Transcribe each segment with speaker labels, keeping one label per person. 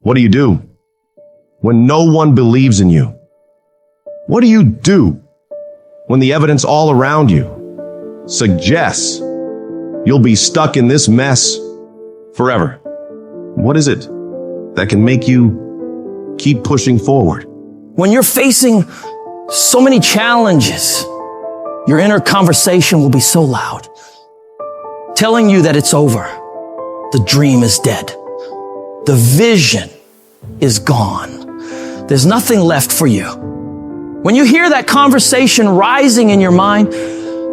Speaker 1: What do you do when no one believes in you? What do you do when the evidence all around you suggests you'll be stuck in this mess forever? What is it that can make you keep pushing forward?
Speaker 2: When you're facing so many challenges, your inner conversation will be so loud, telling you that it's over. The dream is dead. The vision is gone. There's nothing left for you. When you hear that conversation rising in your mind,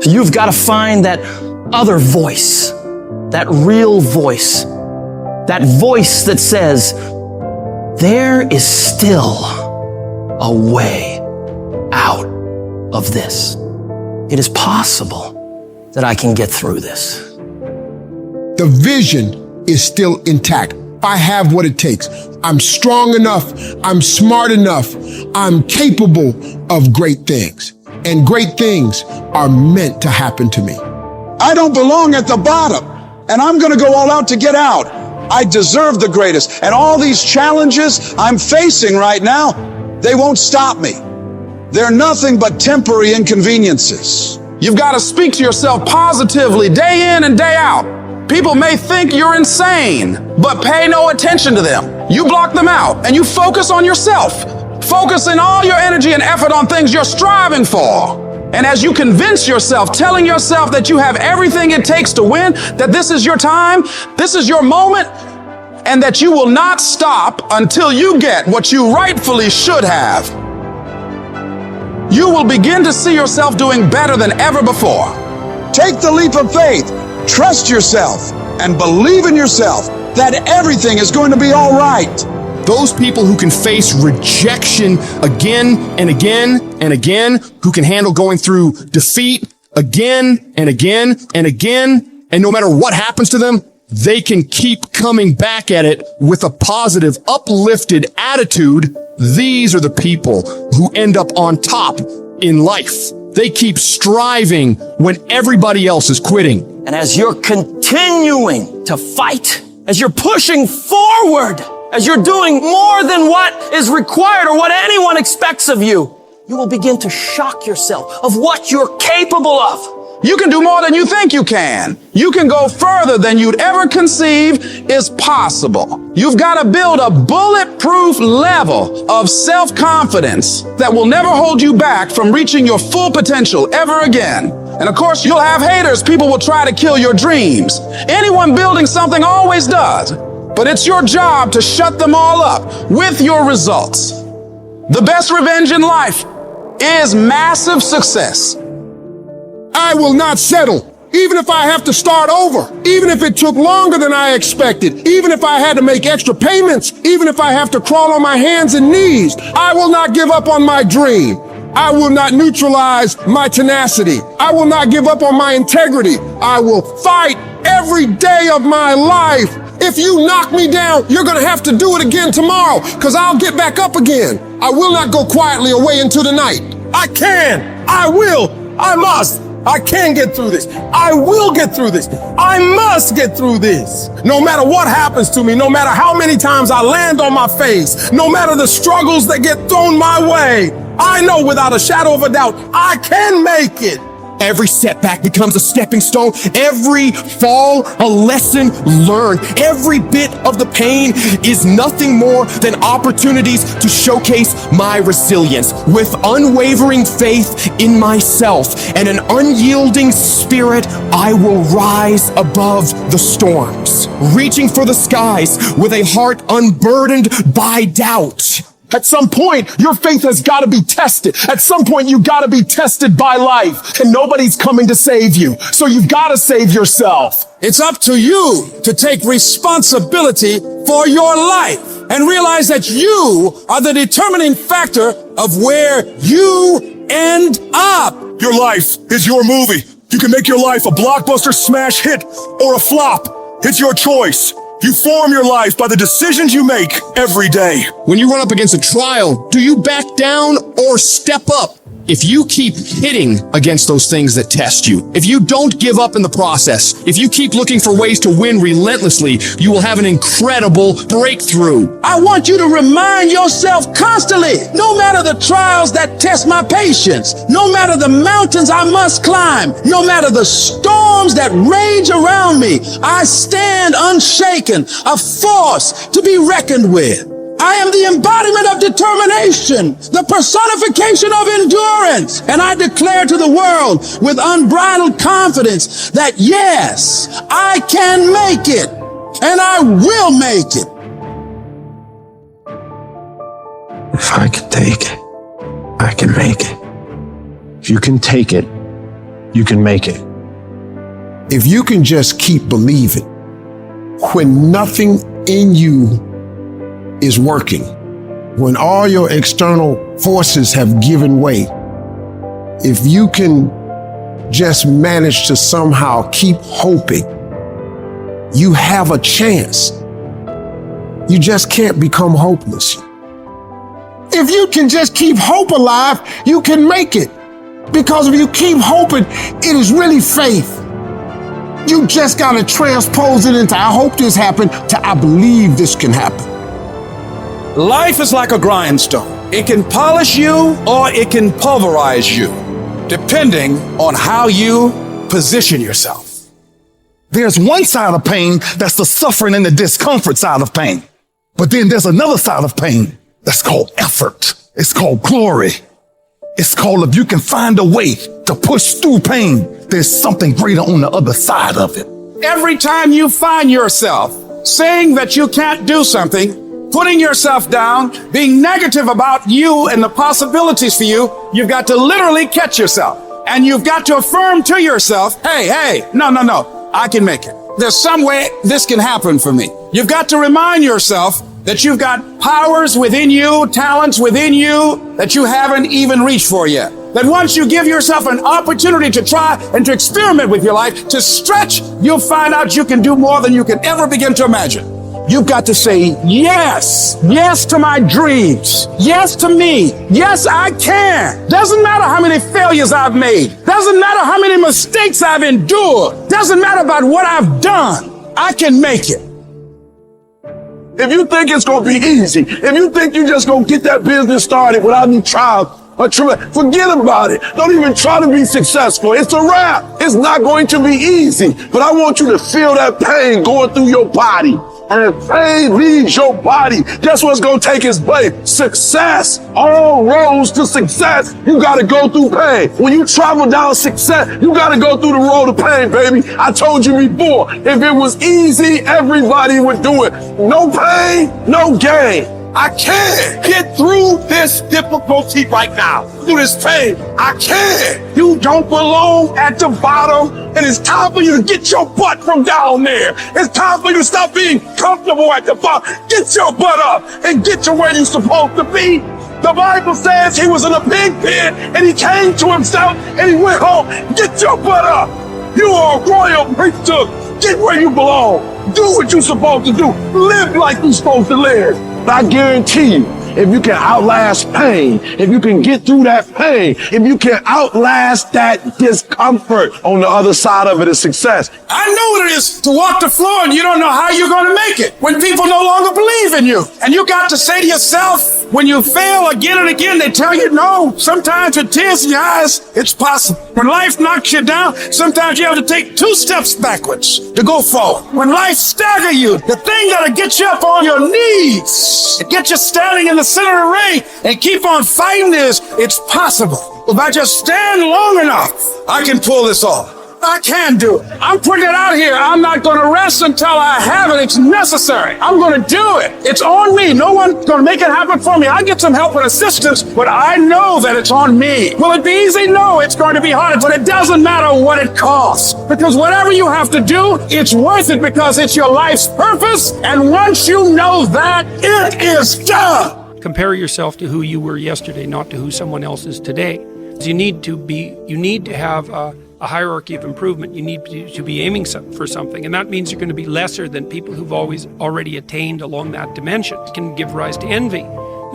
Speaker 2: you've got to find that other voice, that real voice, that voice that says, there is still a way out of this. It is possible that I can get through this.
Speaker 3: The vision is still intact. I have what it takes. I'm strong enough. I'm smart enough. I'm capable of great things. And great things are meant to happen to me.
Speaker 4: I don't belong at the bottom, and I'm going to go all out to get out. I deserve the greatest. And all these challenges I'm facing right now, they won't stop me. They're nothing but temporary inconveniences.
Speaker 5: You've got to speak to yourself positively day in and day out. People may think you're insane, but pay no attention to them. You block them out and you focus on yourself, focusing all your energy and effort on things you're striving for. And as you convince yourself, telling yourself that you have everything it takes to win, that this is your time, this is your moment, and that you will not stop until you get what you rightfully should have, you will begin to see yourself doing better than ever before.
Speaker 4: Take the leap of faith. Trust yourself and believe in yourself that everything is going to be all right.
Speaker 6: Those people who can face rejection again and again and again, who can handle going through defeat again and again and again, and no matter what happens to them, they can keep coming back at it with a positive, uplifted attitude. These are the people who end up on top in life. They keep striving when everybody else is quitting.
Speaker 2: And as you're continuing to fight, as you're pushing forward, as you're doing more than what is required or what anyone expects of you, you will begin to shock yourself of what you're capable of.
Speaker 5: You can do more than you think you can. You can go further than you'd ever conceive is possible. You've got to build a bulletproof level of self-confidence that will never hold you back from reaching your full potential ever again. And of course, you'll have haters. People will try to kill your dreams. Anyone building something always does. But it's your job to shut them all up with your results. The best revenge in life is massive success.
Speaker 3: I will not settle, even if I have to start over, even if it took longer than I expected, even if I had to make extra payments, even if I have to crawl on my hands and knees. I will not give up on my dream. I will not neutralize my tenacity. I will not give up on my integrity. I will fight every day of my life. If you knock me down, you're going to have to do it again tomorrow, because I'll get back up again. I will not go quietly away into the night. I can. I will. I must. I can get through this. I will get through this. I must get through this. No matter what happens to me, no matter how many times I land on my face, no matter the struggles that get thrown my way, I know without a shadow of a doubt, I can make it.
Speaker 6: Every setback becomes a stepping stone. Every fall, a lesson learned. Every bit of the pain is nothing more than opportunities to showcase my resilience. With unwavering faith in myself and an unyielding spirit, I will rise above the storms, reaching for the skies with a heart unburdened by doubt.
Speaker 3: At some point, your faith has got to be tested. At some point, you got to be tested by life, and nobody's coming to save you. So you've got to save yourself.
Speaker 4: It's up to you to take responsibility for your life and realize that you are the determining factor of where you end up.
Speaker 7: Your life is your movie. You can make your life a blockbuster smash hit or a flop. It's your choice. You form your life by the decisions you make every day.
Speaker 6: When you run up against a trial, do you back down or step up? If you keep hitting against those things that test you, if you don't give up in the process, if you keep looking for ways to win relentlessly, you will have an incredible breakthrough.
Speaker 5: I want you to remind yourself constantly, no matter the trials that test my patience, no matter the mountains I must climb, no matter the storms that rage around me, I stand unshaken, a force to be reckoned with. I am the embodiment of determination, the personification of endurance, and I declare to the world with unbridled confidence that yes, I can make it, and I will make it.
Speaker 8: If I can take it, I can make it. If you can take it, you can make it.
Speaker 3: If you can just keep believing when nothing in you is working, when all your external forces have given way, if you can just manage to somehow keep hoping, you have a chance. You just can't become hopeless. If you can just keep hope alive, you can make it. Because if you keep hoping, it is really faith. You just gotta transpose it into I hope this happened to I believe this can happen.
Speaker 5: Life is like a grindstone. It can polish you or it can pulverize you, depending on how you position yourself.
Speaker 7: There's one side of pain that's the suffering and the discomfort side of pain. But then there's another side of pain that's called effort. It's called glory. It's called if you can find a way to push through pain, there's something greater on the other side of it.
Speaker 5: Every time you find yourself saying that you can't do something, putting yourself down, being negative about you and the possibilities for you, you've got to literally catch yourself. And you've got to affirm to yourself, hey, no, I can make it. There's some way this can happen for me. You've got to remind yourself that you've got powers within you, talents within you that you haven't even reached for yet. That once you give yourself an opportunity to try and to experiment with your life, to stretch, you'll find out you can do more than you can ever begin to imagine. You've got to say yes to my dreams, yes to me, yes I can. Doesn't matter how many failures I've made, doesn't matter how many mistakes I've endured, doesn't matter about what I've done, I can make it.
Speaker 9: If you think it's gonna be easy, if you think you're just gonna get that business started without any trials or tribulations, forget about it. Don't even try to be successful. It's a wrap. It's not going to be easy, but I want you to feel that pain going through your body. And if pain leaves your body, guess what's gonna take its place? Success. All roads to success, you gotta go through pain. When you travel down success, you gotta go through the road of pain, baby. I told you before, if it was easy, everybody would do it. No pain, no gain. I can get through this difficulty right now, through this pain. I can. You don't belong at the bottom, and it's time for you to get your butt from down there. It's time for you to stop being comfortable at the bottom. Get your butt up and get to where you're supposed to be. The Bible says he was in a big pit, and he came to himself, and he went home. Get your butt up. You are a royal priesthood. Get where you belong. Do what you're supposed to do. Live like you're supposed to live. I guarantee you, if you can outlast pain, if you can get through that pain, if you can outlast that discomfort, on the other side of it is success.
Speaker 5: I know what it is to walk the floor and you don't know how you're going to make it when people no longer believe in you. And you got to say to yourself, when you fail again and again, they tell you no. Sometimes with tears in your eyes, it's possible. When life knocks you down, sometimes you have to take 2 steps backwards to go forward. When life staggers you, the thing that'll get you up on your knees and get you standing in the center of the ring and keep on fighting is, it's possible. If I just stand long enough, I can pull this off. I can do it. I'm putting it out here. I'm not going to rest until I have it. It's necessary. I'm going to do it. It's on me. No one's going to make it happen for me. I get some help and assistance, but I know that it's on me. Will it be easy? No, it's going to be hard, but it doesn't matter what it costs. Because whatever you have to do, it's worth it because it's your life's purpose. And once you know that, it is done.
Speaker 10: Compare yourself to who you were yesterday, not to who someone else is today. You need to have a hierarchy of improvement. You need to be aiming for something, and that means you're going to be lesser than people who've already attained along that dimension. It can give rise to envy.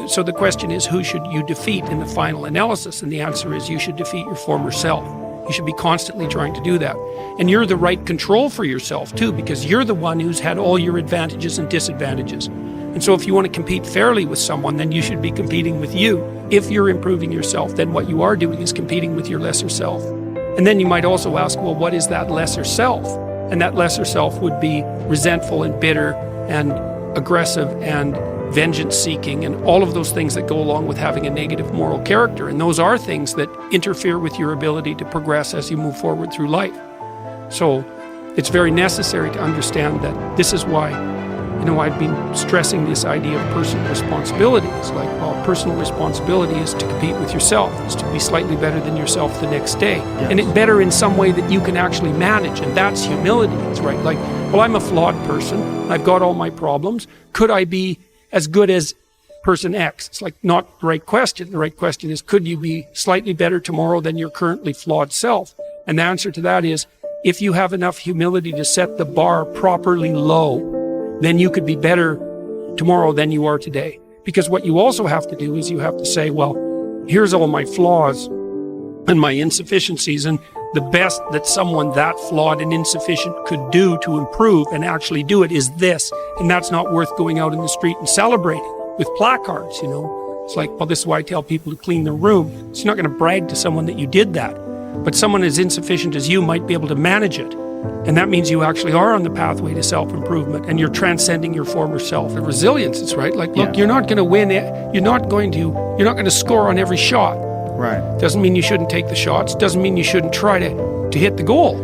Speaker 10: So the question is, who should you defeat in the final analysis? And the answer is, you should defeat your former self. You should be constantly trying to do that. And you're the right control for yourself too, because you're the one who's had all your advantages and disadvantages. And so if you want to compete fairly with someone, then you should be competing with you. If you're improving yourself, then what you are doing is competing with your lesser self. And then you might also ask, well, what is that lesser self? And that lesser self would be resentful and bitter and aggressive and vengeance-seeking and all of those things that go along with having a negative moral character. And those are things that interfere with your ability to progress as you move forward through life. So it's very necessary to understand that this is why, I've been stressing this idea of personal responsibility. It's like, well, personal responsibility is to compete with yourself, is to be slightly better than yourself the next day. Yes. And it better in some way that you can actually manage, and that's humility. It's right. Like, well, I'm a flawed person. I've got all my problems. Could I be as good as person X? It's like not the right question. The right question is, could you be slightly better tomorrow than your currently flawed self? And the answer to that is, if you have enough humility to set the bar properly low, then you could be better tomorrow than you are today. Because what you also have to do is you have to say, well, here's all my flaws and my insufficiencies, and the best that someone that flawed and insufficient could do to improve and actually do it is this. And that's not worth going out in the street and celebrating with placards, It's like, well, this is why I tell people to clean their room. So you're not going to brag to someone that you did that. But someone as insufficient as you might be able to manage it. And that means you actually are on the pathway to self-improvement, and you're transcending your former self. And resilience, it's right. Like, look, you're not going to win it. You're not going to score on every shot.
Speaker 11: Right.
Speaker 10: Doesn't mean you shouldn't take the shots. Doesn't mean you shouldn't try to hit the goal.